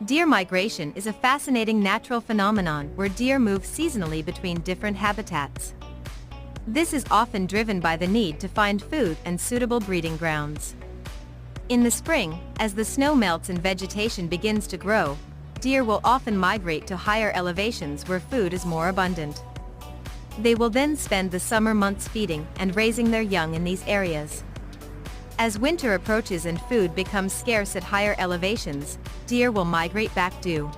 Deer migration is a fascinating natural phenomenon where deer move seasonally between different habitats. This is often driven by the need to find food and suitable breeding grounds. In the spring, as the snow melts and vegetation begins to grow, deer will often migrate to higher elevations where food is more abundant. They will then spend the summer months feeding and raising their young in these areas. As winter approaches and food becomes scarce at higher elevations, deer will migrate back due